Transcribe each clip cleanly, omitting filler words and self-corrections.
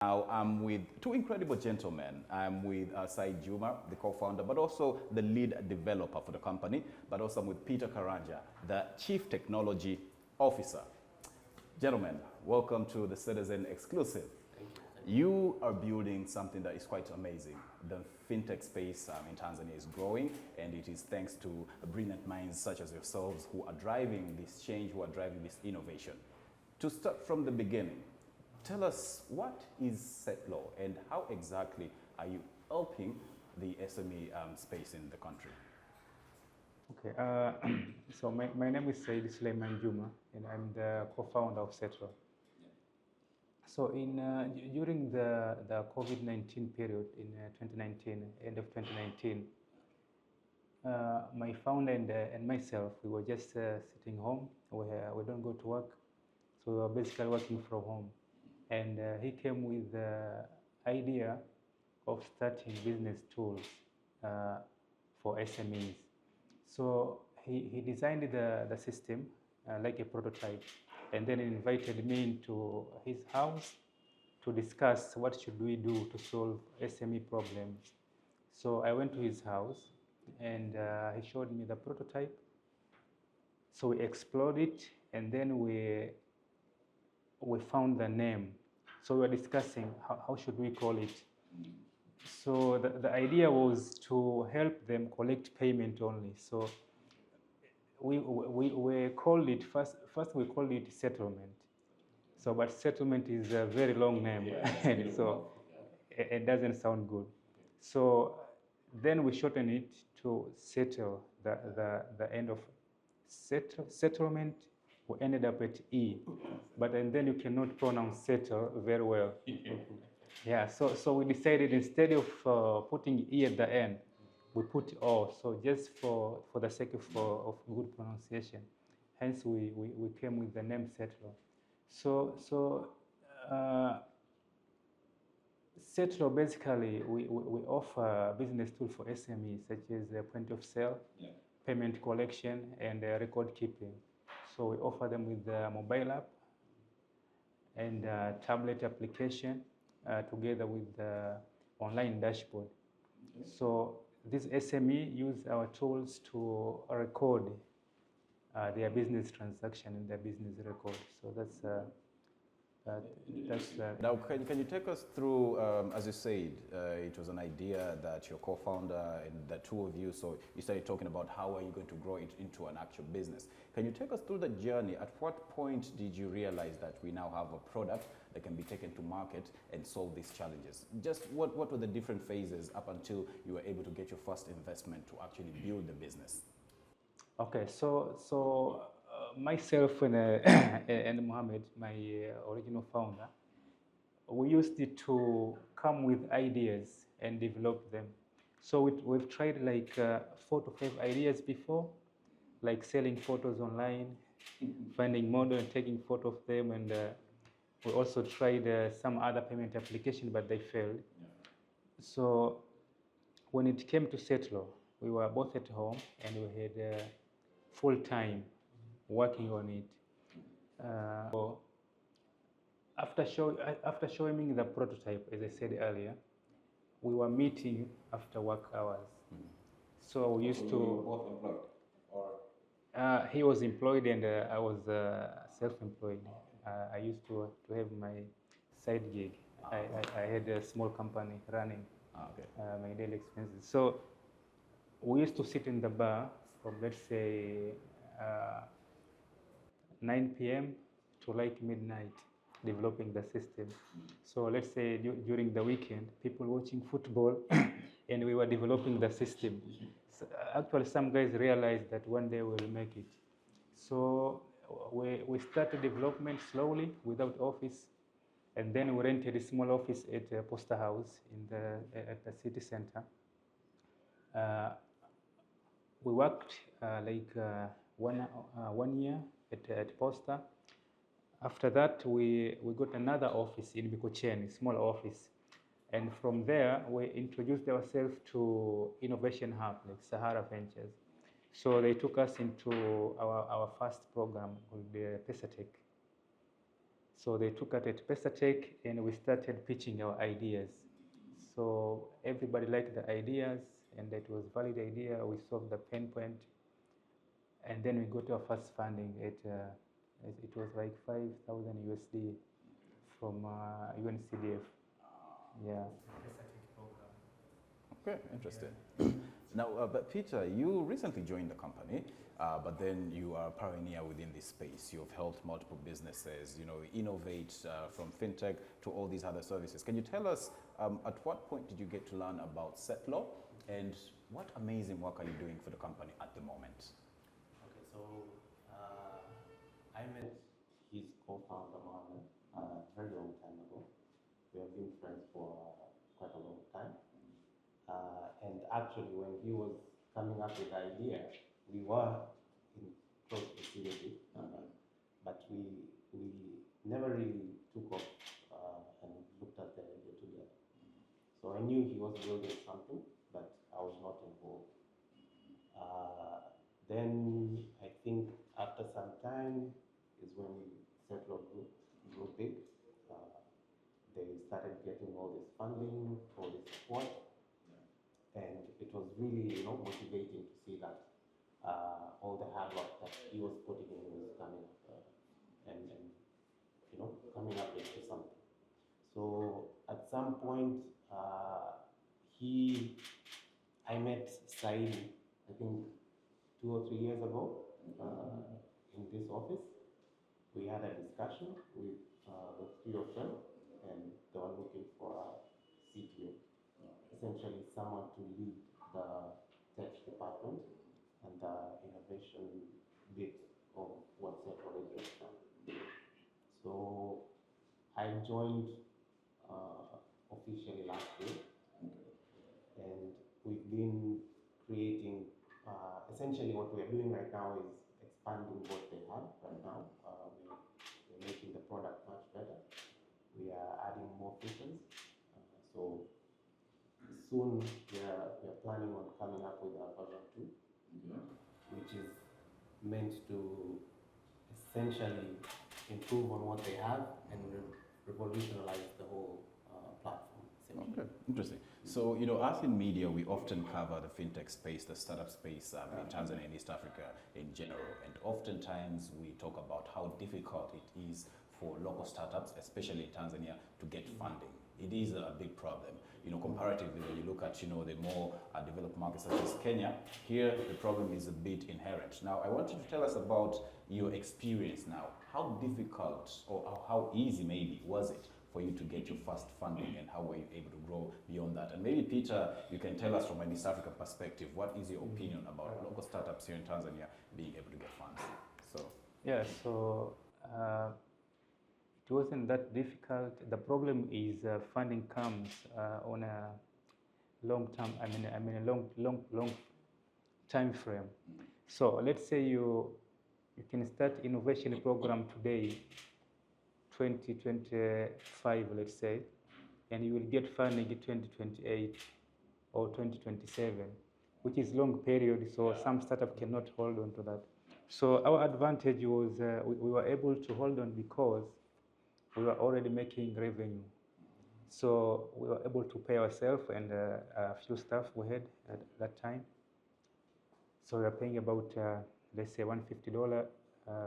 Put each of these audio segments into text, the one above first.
Now, I'm with two incredible gentlemen. I'm with Said Juma, the co-founder, but also the lead developer for the company, but also I'm with Peter Karanja, the Chief Technology Officer. Gentlemen, welcome to the Citizen Exclusive. You are building something that is quite amazing. The fintech space in Tanzania is growing, and it is thanks to brilliant minds such as yourselves who are driving this change, who are driving this innovation. To start from the beginning, tell us, what is Settlo and how exactly are you helping the SME space in the country? Okay, so my name is Said Juma, and I'm the co-founder of Settlo. So during the COVID-19 period in 2019, end of 2019, my founder and myself, we were just sitting home. We don't go to work, so we were basically working from home. And he came with the idea of starting business tools for SMEs. So he designed the system like a prototype, and then he invited me into his house to discuss what should we do to solve SME problems. So I went to his house, and he showed me the prototype. So we explored it, and then we found the name. So we were discussing how should we call it. So the idea was to help them collect payment only. So we called it, first we called it settlement. So, but settlement is a very long name, and so it doesn't sound good. So then we shortened it to settle, the end of settlement. We ended up at E, and then you cannot pronounce settle very well. Yeah, so we decided, instead of putting E at the end, we put O, so just for the sake of good pronunciation. Hence, we came with the name Settlo. So Settlo, basically, we offer business tools for SMEs, such as point of sale, payment collection, and record keeping. So we offer them with the mobile app and tablet application together with the online dashboard. So this SME use our tools to record their business transaction in their business record. So that's Now, can you take us through, as you said, it was an idea that your co-founder and the two of you, so you started talking about how are you going to grow it into an actual business. Can you take us through the journey? At what point did you realize that we now have a product that can be taken to market and solve these challenges? Just what were the different phases up until you were able to get your first investment to actually build the business? Okay, so myself and Mohammed, my original founder, we used it to come with ideas and develop them. So we've tried like 4 to 5 ideas before, like selling photos online, finding model and taking photo of them, and we also tried some other payment application, but they failed. So when it came to Settlo, we were both at home and we had full time working on it. So after showing me the prototype, as I said earlier, we were meeting after work hours. So we used to. You were both employed, or? He was employed and I was self-employed. I used to have my side gig. I had a small company running my daily expenses. So we used to sit in the bar from, let's say, 9 p.m. to like midnight, developing the system. So let's say during the weekend, people watching football, and we were developing the system. So actually, some guys realized that one day we'll make it. So we started development slowly without office, and then we rented a small office at a Posta House at the city center. We worked like 1 year at Posta. After that, we got another office in Mikocheni, small office. And from there, we introduced ourselves to Innovation Hub, like Sahara Ventures. So they took us into our first program called the PesaTech. So they took us at Pesatech and we started pitching our ideas. So everybody liked the ideas and it was a valid idea. We solved the pain point. And then we got our first funding it was like 5,000 USD from UNCDF. Yeah. Okay, interesting. Now, but Peter, you recently joined the company, but then you are a pioneer within this space. You've helped multiple businesses, innovate from fintech to all these other services. Can you tell us at what point did you get to learn about Settlo, and what amazing work are you doing for the company at the moment? Okay, so I met his co-founder Mwananchi a very long time ago. We have been friends for quite a long time. And actually, when he was coming up with the idea, we were in close vicinity, but we never really took off and looked at the idea together. So I knew he was building something, but I was not involved. Then I think after some time is when Settlo grew big. They started getting all this funding, all this support. And it was really, motivating to see that all the hard work that he was putting in was coming up and coming up into something. So at some point, I met Said, I think 2 or 3 years ago in this office. We had a discussion with the 3 of them, and they were looking for a CTO. Essentially someone to lead the tech department and the innovation bit of what Settlo is right now. So I joined officially last year, and we've been creating, essentially what we are doing right now is expanding what they have right now. We're making the product much better. We are adding more features. So soon we are planning on coming up with a version 2, which is meant to essentially improve on what they have and revolutionize the whole platform. Okay, interesting. So, us in media, we often cover the fintech space, the startup space in Tanzania and East Africa in general. And oftentimes we talk about how difficult it is for local startups, especially in Tanzania, to get funding. It is a big problem. Comparatively, when you look at, the more developed markets such as Kenya, here the problem is a bit inherent. Now, I want you to tell us about your experience now. How difficult or how easy maybe was it for you to get your first funding, and how were you able to grow beyond that? And maybe Peter, you can tell us from an East African perspective, what is your opinion about local startups here in Tanzania being able to get funds? So it wasn't that difficult. The problem is funding comes on a long term. Long time frame. So let's say you can start innovation program today, 2025, let's say, and you will get funding in 2028 or 2027, which is long period. So some startup cannot hold on to that. So our advantage was we were able to hold on because we were already making revenue. So we were able to pay ourselves and a few staff we had at that time. So we were paying about, let's say, $150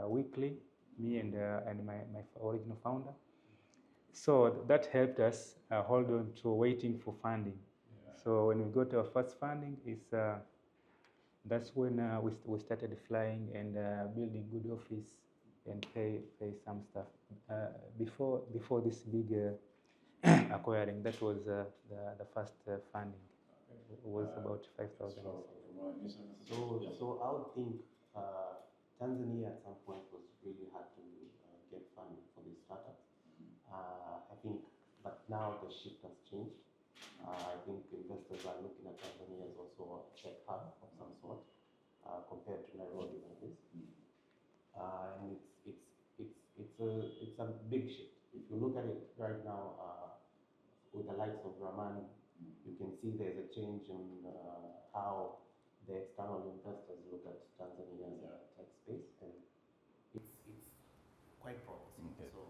weekly, me and my original founder. So that helped us hold on to waiting for funding. So when we got our first funding, that's when we started flying and building good office and pay some stuff. Before this big acquiring, that was the first funding. It was about 5,000. So I would think Tanzania at some point was really hard to get funding for these startups. I think, but now the shift has changed. I think investors are looking at Tanzania as also a tech hub of some sort compared to Nairobi like this. And it's a big shift. If you look at it right now, with the likes of Ramani, you can see there's a change in how the external investors look at Tanzania as a tech space, and it's quite promising. Okay. So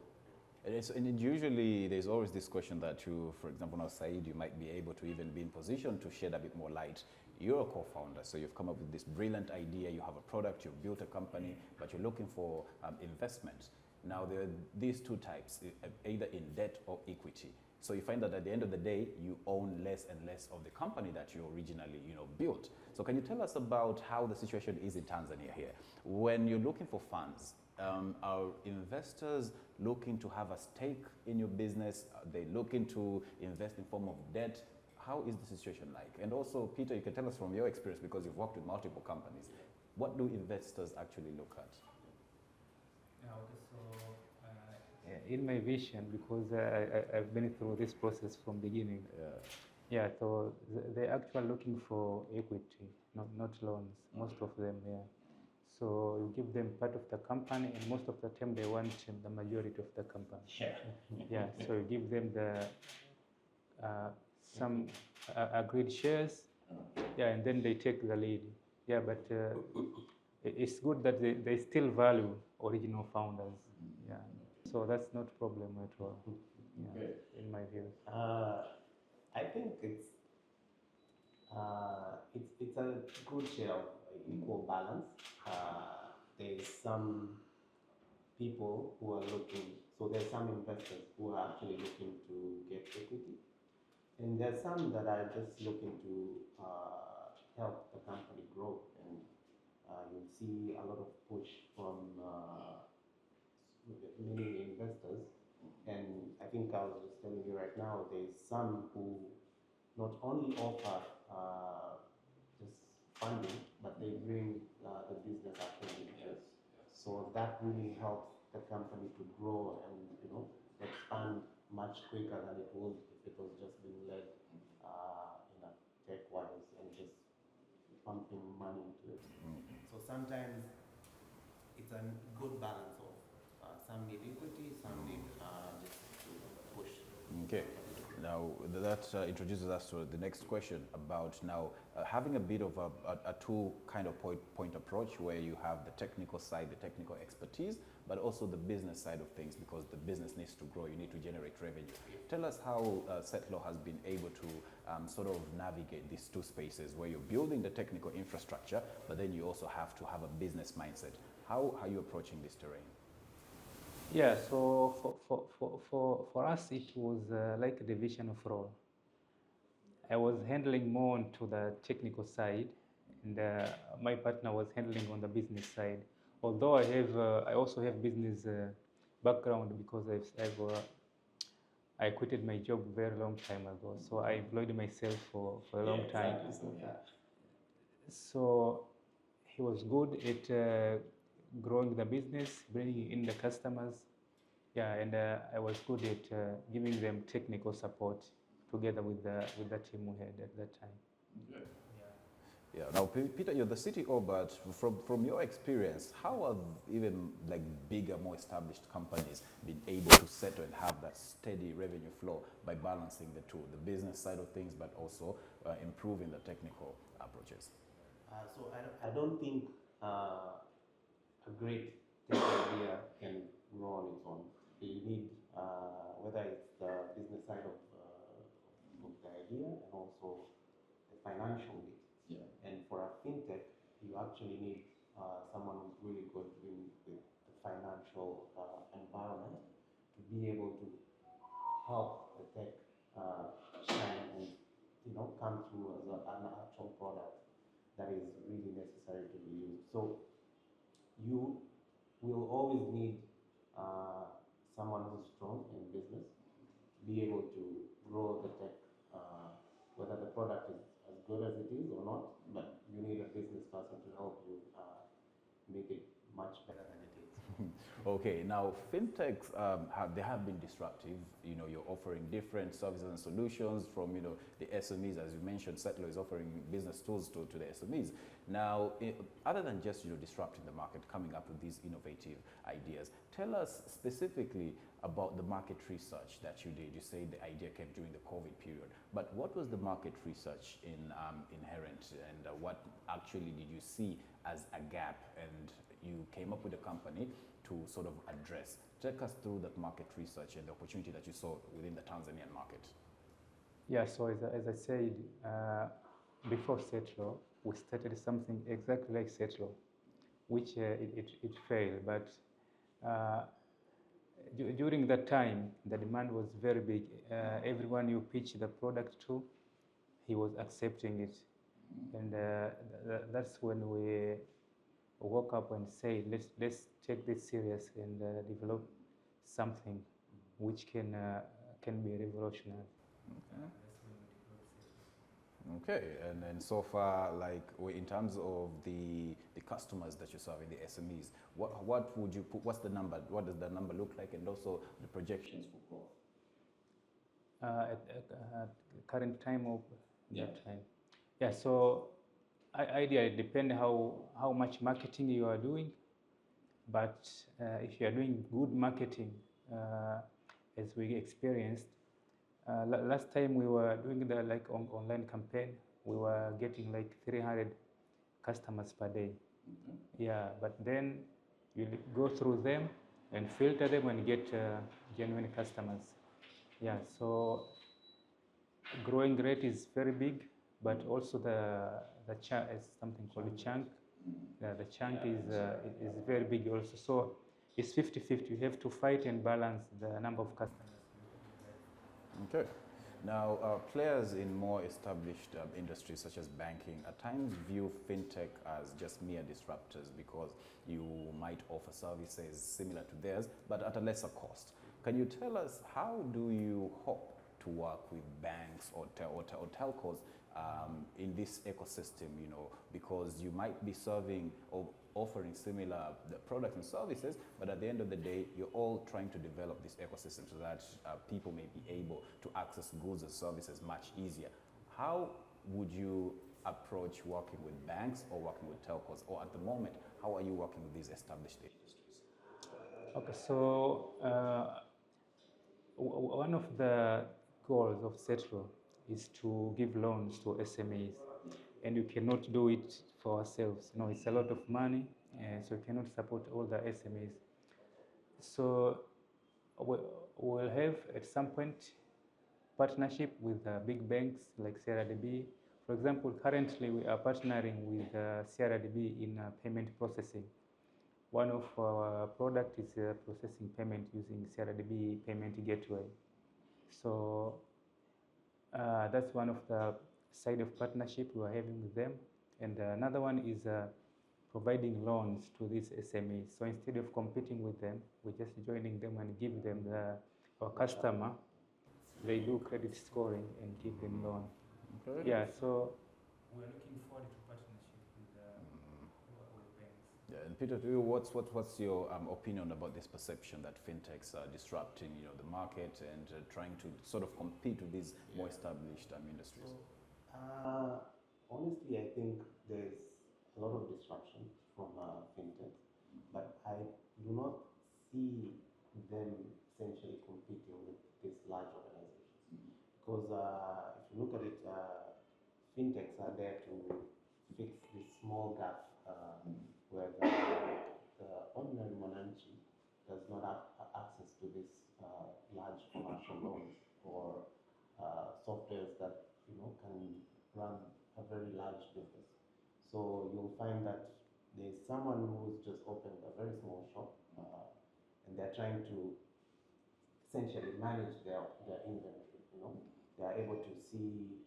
And usually there's always this question that you, for example, now Said, you might be able to even be in position to shed a bit more light. You're a co-founder, so you've come up with this brilliant idea, you have a product, you've built a company, but you're looking for investment. Now there are these two types, either in debt or equity. So you find that at the end of the day, you own less and less of the company that you originally, built. So can you tell us about how the situation is in Tanzania here? When you're looking for funds, are investors looking to have a stake in your business? Are they looking to invest in form of debt? How is the situation like? And also, Peter, you can tell us from your experience, because you've worked with multiple companies. What do investors actually look at? In my vision, because I've been through this process from beginning. So they're actually looking for equity, not loans. Most of them, So you give them part of the company, and most of the time they want the majority of the company. So you give them some agreed shares, and then they take the lead. But it's good that they still value original founders. So that's not a problem at all. In my view. I think it's a good share of equal balance. There's some people who are looking, so there's some investors who are actually looking to get equity, and there's some that are just looking to help the company grow. And you see a lot of push from many investors. And I think I was just telling you right now, there's some who not only offer just funding, but they bring the business actually. So that really helps the company to grow and expand much quicker than it would if it was just being led in a tech-wise and just pumping money into it. So sometimes it's a good balance of some need equity, some need just to push. Okay. Now that introduces us to the next question about now having a bit of a two kind of point approach, where you have the technical side, the technical expertise, but also the business side of things, because the business needs to grow, you need to generate revenue. Tell us how Settlo has been able to sort of navigate these two spaces, where you're building the technical infrastructure, but then you also have to have a business mindset. How are you approaching this terrain? So for us, it was like a division of role. I was handling more onto the technical side, and my partner was handling on the business side. Although I also have business background, because I quitted my job a very long time ago. So I employed myself for a long time. So he was good at growing the business, bringing in the customers, and I was good at giving them technical support together with the team we had at that time. Now, Peter, you're the CTO, but from your experience, how have even like bigger, more established companies been able to settle and have that steady revenue flow by balancing the two, the business side of things, but also improving the technical approaches? So I don't think a great tech idea can grow on its own. You need, whether it's the business side of the idea and also the financial bit. And for a fintech, you actually need someone who's really good with the financial environment to be able to help the tech shine and come through as an actual product that is really necessary to be used. So you will always need someone who's strong in business, be able to grow the tech, whether the product is as good as it is or not, but you need a business person to help you make it much better than it is. Okay, now fintechs they have been disruptive. You're offering different services and solutions from the SMEs, as you mentioned. Settlo is offering business tools to the SMEs. Now, other than just disrupting the market, coming up with these innovative ideas, tell us specifically about the market research that you did. You say the idea came during the COVID period, but what was the market research inherent, and what actually did you see as a gap, and you came up with a company to sort of address? Take us through that market research and the opportunity that you saw within the Tanzanian market. Yeah, so as I said, before Settlo, we started something exactly like Settlo, which it failed. But during that time, the demand was very big. Everyone you pitch the product to, he was accepting it. And that's when we woke up and said, let's take this serious and develop something which can be revolutionary. Okay, and then so far, like in terms of the customers that you serve in the SMEs, what would you put? What's the number? What does the number look like, and also the projections for growth? At current time of that time, yeah. So ideally, depend how much marketing you are doing, but if you are doing good marketing, as we experienced. Last time we were doing the online campaign, we were getting like 300 customers per day. Yeah, but then you go through them and filter them and get genuine customers. Yeah, so growing rate is very big, but also the chunk is something called a chunk. The chunk is very big also. So it's 50-50. You have to fight and balance the number of customers. Okay. Now, players in more established industries such as banking at times view fintech as just mere disruptors because you might offer services similar to theirs but at a lesser cost. Can you tell us how do you hope to work with banks or telcos in this ecosystem, you know, because you might be serving or offering similar products and services, but at the end of the day, you're all trying to develop this ecosystem so that people may be able to access goods and services much easier. How would you approach working with banks or working with telcos? Or at the moment, how are you working with these established industries? Okay, so one of the goals of Settlo is to give loans to SMEs, and you cannot do it for ourselves. You know, it's a lot of money, so you cannot support all the SMEs. So we'll have at some point partnership with big banks like CRDB. For example, currently we are partnering with CRDB in payment processing. One of our products is processing payment using CRDB payment gateway. So that's one of the side of partnership we are having with them. And another one is providing loans to these SMEs. So instead of competing with them, we're just joining them and give them our customer. They do credit scoring and give them loan. Okay. Yeah, so we're looking forward to partnership with banks. Yeah, and Peter, to you, what's your opinion about this perception that fintechs are disrupting, you know, the market and trying to sort of compete with these more established industries? Honestly, I think there's a lot of disruption from fintech, but I do not see them essentially competing with these large organizations. Because if you look at it, fintechs are there to fix this small gap where the ordinary Mwananchi does not have access to this large commercial loans or softwares that can run a very large business. So you'll find that there's someone who's just opened a very small shop and they're trying to essentially manage their inventory. They are able to see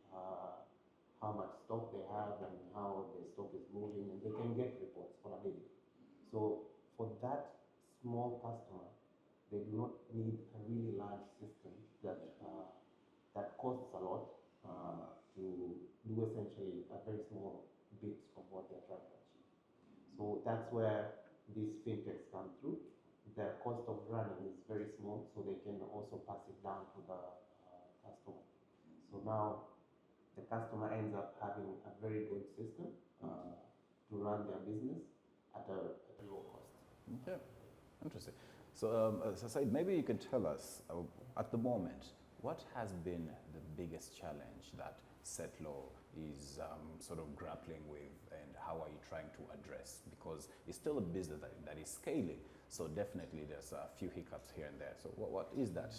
how much stock they have and how the stock is moving, and they can get reports on a daily. So for that small customer, they do not need a really large system that costs a lot to do essentially a very small bit of what they're trying to achieve. So that's where these fintechs come through. Their cost of running is very small, so they can also pass it down to the customer. So now the customer ends up having a very good system to run their business at a low cost. Okay, interesting. So, Said, maybe you can tell us at the moment, what has been the biggest challenge that Settlo is sort of grappling with, and how are you trying to address? Because it's still a business that is scaling. So definitely there's a few hiccups here and there. So what is that?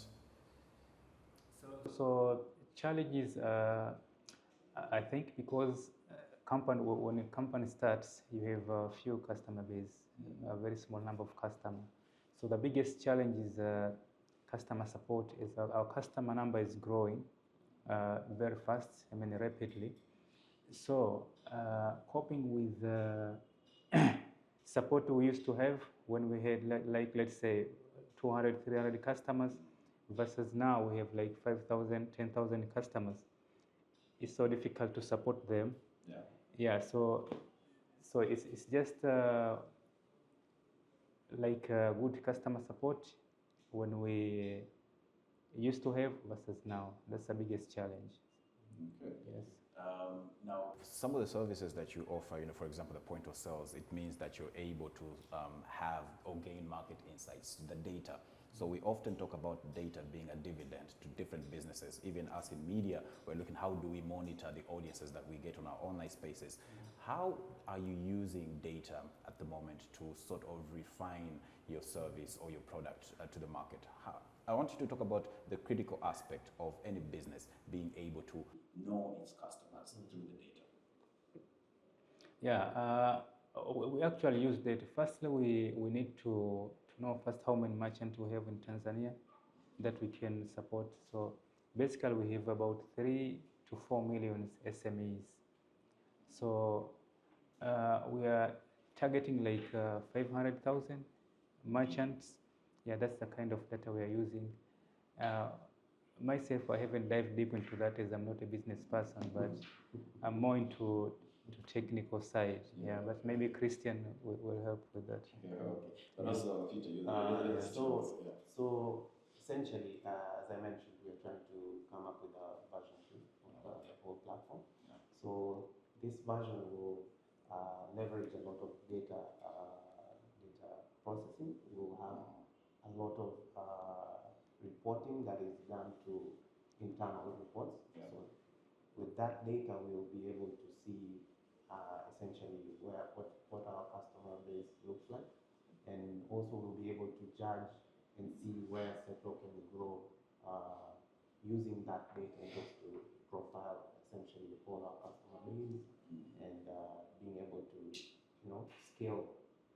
So challenges, I think, because when a company starts, you have a few customer base, a very small number of customers. So the biggest challenge is customer support. Is our customer number is growing very fast, I mean rapidly. So coping with support we used to have when we had like let's say 200, 300 customers versus now we have like 5,000, 10,000 customers. It's so difficult to support them. Yeah. Yeah. So it's just like good customer support when we used to have versus now. That's the biggest challenge. Okay. Yes. Now, some of the services that you offer, for example, the point of sales, it means that you're able to have or gain market insights, the data. So we often talk about data being a dividend to different businesses. Even us in media, we're looking how do we monitor the audiences that we get on our online spaces. How are you using data at the moment to sort of refine your service or your product to the market? I want you to talk about the critical aspect of any business being able to know its customers through the data. Yeah, we actually use data. Firstly, we need to know first how many merchants we have in Tanzania that we can support. So basically, we have about 3 to 4 million SMEs. So we are targeting like 500,000 merchants. Yeah, that's the kind of data we are using. Myself, I haven't dived deep into that as I'm not a business person, but I'm more into technical side. Yeah, but maybe Christian will help with that. Yeah, okay. But also future users. So essentially, as I mentioned, we are trying to come up with a version 2 of the whole platform. Yeah. So this version will leverage a lot of data processing. We will have a lot of reporting that is done through internal reports. Yeah. So with that data, we will be able to see essentially what our customer base looks like, and also we'll be able to judge and see where Settlo can grow using that data just to profile essentially all our customer base and being able to scale,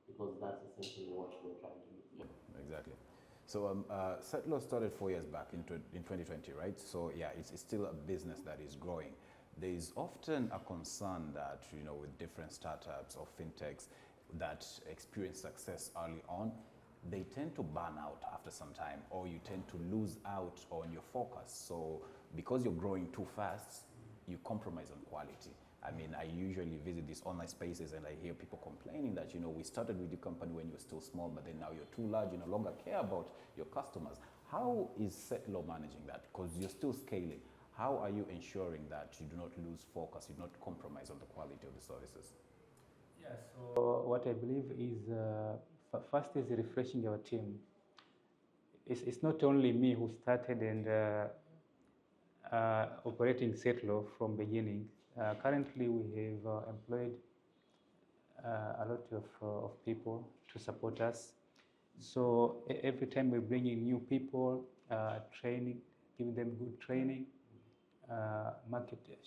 because that's essentially what we're trying to do. Yeah, exactly. So Settlo started 4 years back in 2020, right? So yeah, it's still a business that is growing. There is often a concern that, with different startups or fintechs that experience success early on, they tend to burn out after some time, or you tend to lose out on your focus. So because you're growing too fast, you compromise on quality. I mean, I usually visit these online spaces and I hear people complaining that, we started with your company when you were still small, but then now you're too large, you no longer care about your customers. How is Settlo managing that? Because you're still scaling. How are you ensuring that you do not lose focus, you do not compromise on the quality of the services? Yeah, so what I believe is first is refreshing our team. It's not only me who started and operating Settlo from beginning. Currently, we have employed a lot of people to support us. So every time we bring in new people, training, giving them good training,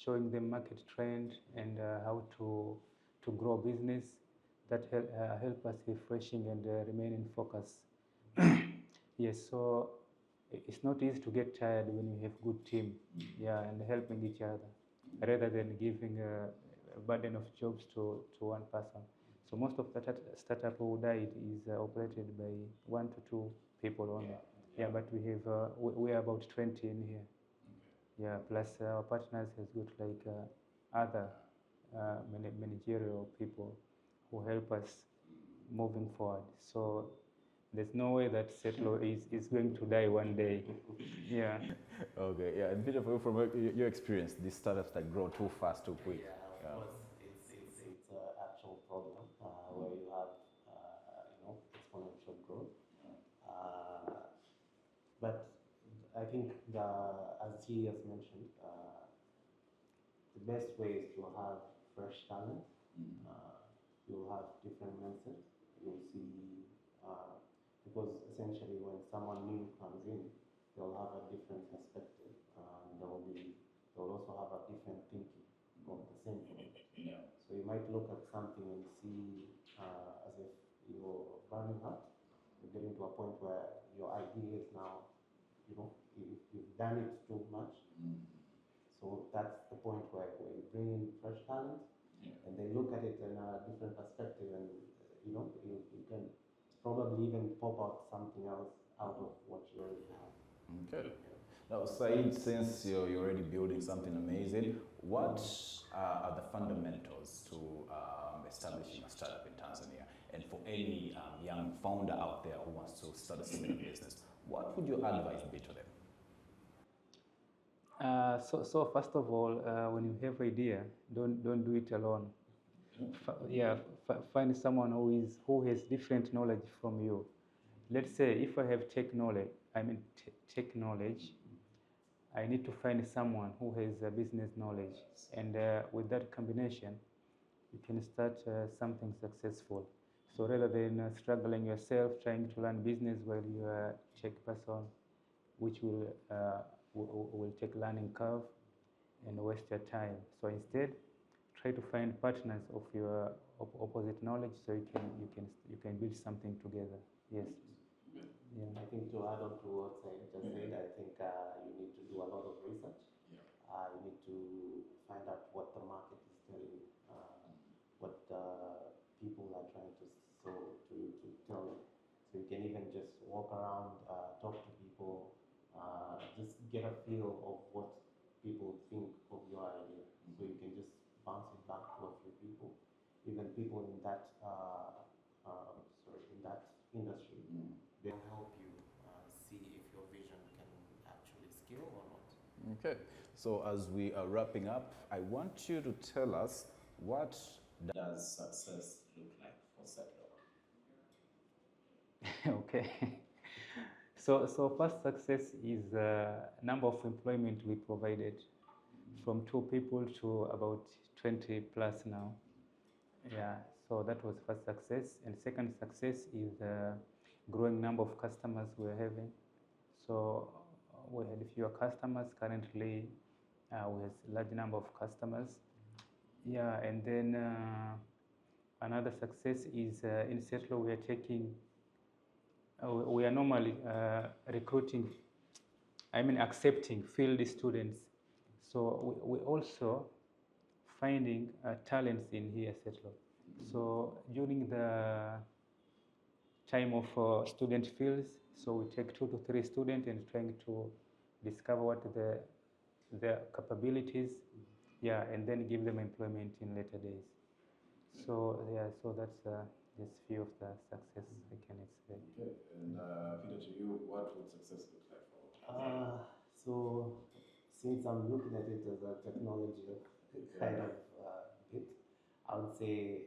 showing them market trend and how to grow business, that help us refreshing and remaining focused. Yes, so it's not easy to get tired when you have good team, yeah, and helping each other, rather than giving a burden of jobs to one person. So most of the startup who died is operated by 1 to 2 people only. Yeah, but we are about 20 in here. Yeah, plus our partners has got like other managerial people who help us moving forward. So there's no way that Settlo is going to die one day. Yeah. Okay, yeah, and Peter, from your experience, these startups that grow too fast, too quick. Yeah, of course, it's an actual problem where you have exponential growth. But I think as he has mentioned, the best way is to have fresh talent. You'll have different mindsets. You'll see because essentially when someone new comes in, they'll have a different perspective, and they'll also have a different thinking of the same product. Yeah. So you might look at something and see as if you're burning hot. You're getting to a point where your idea is now, you've done it too much. So that's the point where you bring in fresh talent, and they look at it in a different perspective, and you can probably even pop out something else out of what you already have. Okay. Now, Said, since you're already building something amazing, what are the fundamentals to establishing a startup in Tanzania? And for any young founder out there who wants to start a similar business, what would your advice be to them? So first of all, when you have idea, don't do it alone. Find someone who has different knowledge from you. Let's say if I have tech knowledge, I need to find someone who has business knowledge, and with that combination, you can start something successful. So rather than struggling yourself trying to learn business while you are a tech person, which will take learning curve and waste your time. So instead, try to find partners of your opposite knowledge, so you can build something together. Yes. Yeah. I think to add on to what I just said, I think you need to do a lot of research. You need to find out what the market is telling, what people are trying to tell you. So you can even just walk around, talk to people, just get a feel of what people think of your idea. So you can just bounce it back to a few people, even people in that industry. They'll help you see if your vision can actually scale or not. Okay. So as we are wrapping up, I want you to tell us, what does success look like for Settlo? Okay. So first success is number of employment we provided, from 2 people to about 20 plus now. Yeah. So that was first success, and second success is growing number of customers we're having. So we had fewer customers. Currently, we have a large number of customers. Yeah, and then another success is in Settlo we are normally accepting field students. So we also finding talents in here, Settlo. So during the time of student fields, so we take 2 to 3 students and trying to discover what their capabilities, and then give them employment in later days. So so that's just few of the success I can say. Okay, and Peter, to you, what would success look like for So since I'm looking at it as a technology kind of bit, I would say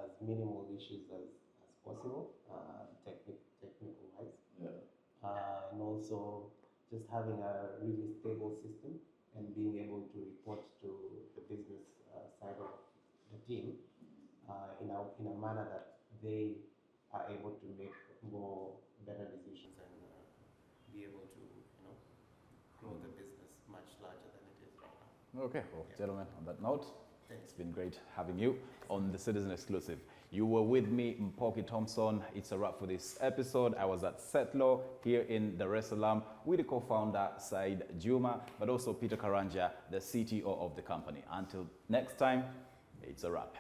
as minimal issues as possible, technical wise. And also just having a really stable system and being able to report to the business side of the team in a manner that they are able to make better decisions and be able to grow the business much larger than it is right now. Okay, well, gentlemen, on that note, it's been great having you on the Citizen Exclusive. You were with me, Mpoki Thompson. It's a wrap for this episode. I was at Settlo here in Dar es Salaam with the co-founder, Said Juma, but also Peter Karanja, the CTO of the company. Until next time, it's a wrap.